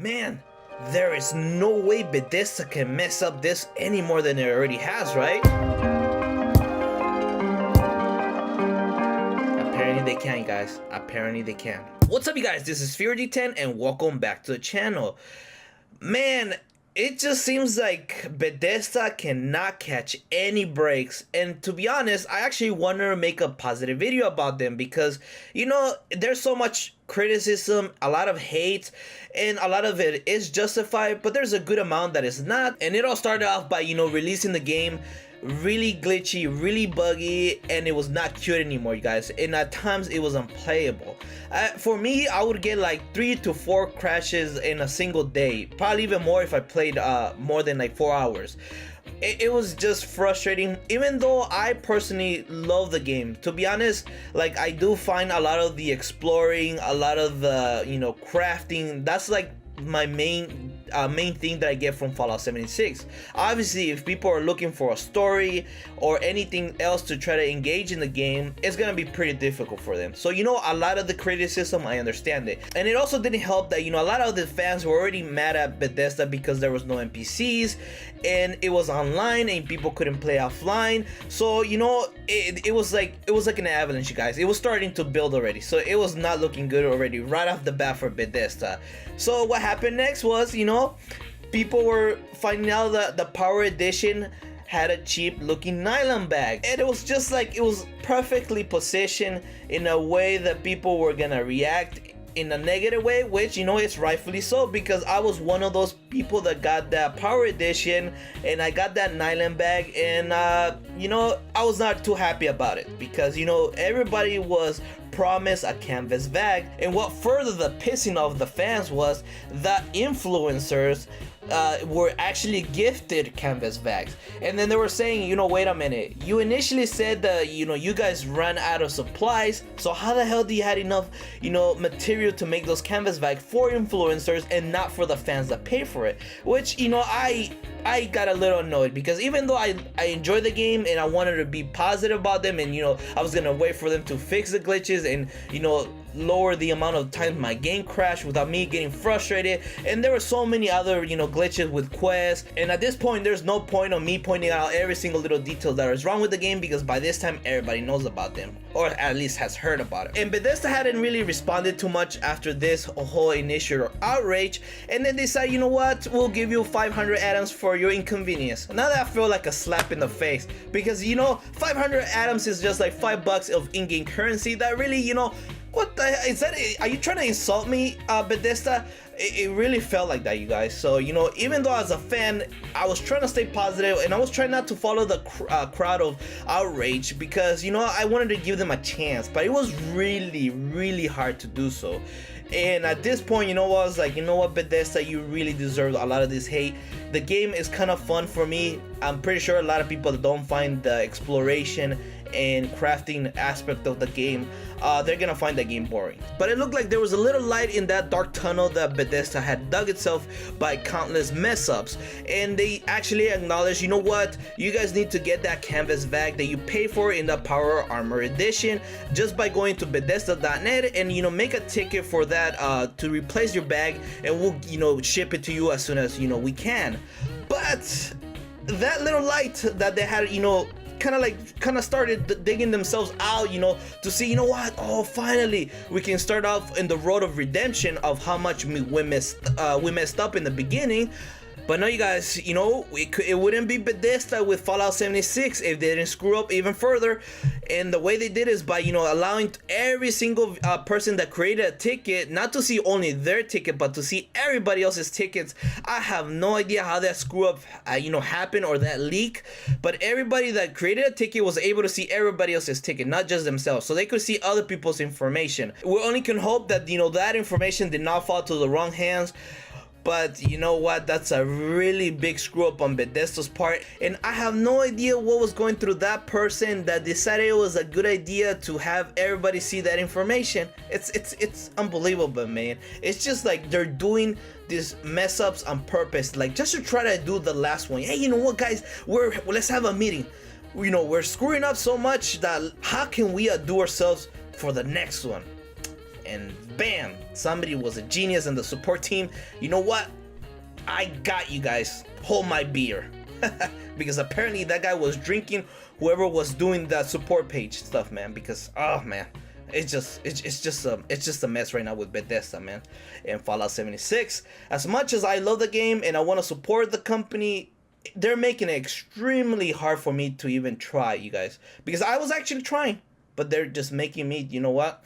Man, there is no way Bethesda can mess up this any more than it already has, right? Apparently they can, guys. Apparently they can. What's up, you guys? This is FearD10 and welcome back to the channel. Man, it just seems like Bethesda cannot catch any breaks, and to be honest, I actually want to make a positive video about them because, you know, there's so much criticism, a lot of hate, and a lot of it is justified, but there's a good amount that is not. And it all started off by, you know, releasing the game really glitchy, really buggy, and it was not cute anymore, you guys, and at times it was unplayable. For me, I would get like 3 to 4 crashes in a single day, probably even more if I played more than like 4 hours. It was just frustrating, even though I personally love the game. To be honest, like, I do find a lot of the exploring, a lot of the, you know, crafting, that's like my main thing that I get from Fallout 76. Obviously, if people are looking for a story or anything else to try to engage in the game, it's gonna be pretty difficult for them. So, you know, a lot of the criticism, I understand it. And it also didn't help that, you know, a lot of the fans were already mad at Bethesda because there was no NPCs and it was online and people couldn't play offline. So, you know, it was like an avalanche, you guys. It was starting to build already, so it was not looking good already right off the bat for Bethesda. So what happened next was, you know, people were finding out that the Power Edition had a cheap looking nylon bag, and it was just like, it was perfectly positioned in a way that people were gonna react in a negative way, which, you know, it's rightfully so, because I was one of those people that got that Power Edition and I got that nylon bag, and you know, I was not too happy about it because, you know, everybody was promised a canvas bag, and what further the pissing off the fans was that influencers were actually gifted canvas bags. And then they were saying, you know, wait a minute, you initially said that, you know, you guys ran out of supplies, so how the hell do you had enough, you know, material to make those canvas bags for influencers and not for the fans that pay for it? Which, you know, I got a little annoyed because even though I enjoy the game and I wanted to be positive about them, and, you know, I was gonna wait for them to fix the glitches and, you know, lower the amount of times my game crashed without me getting frustrated, and there were so many other, you know, glitches with quests, and at this point there's no point of me pointing out every single little detail that is wrong with the game because by this time everybody knows about them, or at least has heard about it. And Bethesda hadn't really responded too much after this whole initial outrage, and then they said, you know what, we'll give you 500 atoms for your inconvenience. Now that I feel like a slap in the face, because, you know, 500 atoms is just like $5 of in-game currency that really, you know, what the hell is that? Are you trying to insult me, Bethesda? It really felt like that, you guys. So, you know, even though as a fan, I was trying to stay positive and I was trying not to follow the crowd of outrage because, you know, I wanted to give them a chance, but it was really, really hard to do so. And at this point, you know what, I was like, you know what, Bethesda, you really deserve a lot of this hate. The game is kind of fun for me. I'm pretty sure a lot of people that don't find the exploration and crafting aspect of the game, they're gonna find that game boring. But it looked like there was a little light in that dark tunnel that Bethesda had dug itself by countless mess ups, and they actually acknowledged, you know what, you guys need to get that canvas bag that you pay for in the Power Armor Edition just by going to Bethesda.net and, you know, make a ticket for that to replace your bag, and we'll, you know, ship it to you as soon as, you know, we can. But that little light that they had, you know, kind of started digging themselves out, you know, to see, you know what, oh, finally we can start off in the road of redemption of how much we messed up in the beginning. But no, you guys, you know, it wouldn't be Bethesda with Fallout 76 if they didn't screw up even further. And the way they did is by, you know, allowing every single person that created a ticket not to see only their ticket, but to see everybody else's tickets. I have no idea how that screw up, you know, happened, or that leak. But everybody that created a ticket was able to see everybody else's ticket, not just themselves, so they could see other people's information. We only can hope that, you know, that information did not fall to the wrong hands. But you know what, that's a really big screw up on Bethesda's part, and I have no idea what was going through that person that decided it was a good idea to have everybody see that information. It's unbelievable, man. It's just like they're doing these mess ups on purpose, like just to try to do the last one. Hey, you know what, guys, let's have a meeting. You know, we're screwing up so much that how can we outdo ourselves for the next one? and bam, somebody was a genius in the support team. You know what? I got you guys. Hold my beer. Because apparently that guy was drinking whoever was doing that support page stuff, man. Because oh man, it's just a mess right now with Bethesda, man. And Fallout 76. As much as I love the game and I want to support the company, they're making it extremely hard for me to even try, you guys. Because I was actually trying, but they're just making me, you know what?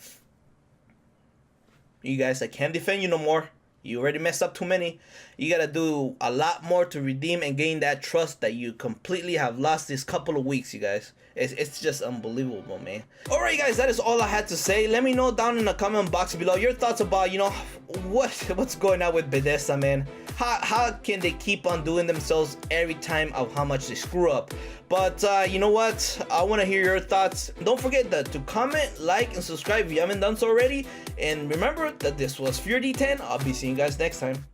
You guys, I can't defend you no more. You already messed up too many. You gotta do a lot more to redeem and gain that trust that you completely have lost this couple of weeks, you guys. It's just unbelievable, man. Alright guys, that is all I had to say. Let me know down in the comment box below your thoughts about, you know, what's going on with Bethesda, man. How can they keep on doing themselves every time of how much they screw up? But you know what? I want to hear your thoughts. Don't forget to comment, like, and subscribe if you haven't done so already. And remember that this was FearD10. I'll be seeing you guys next time.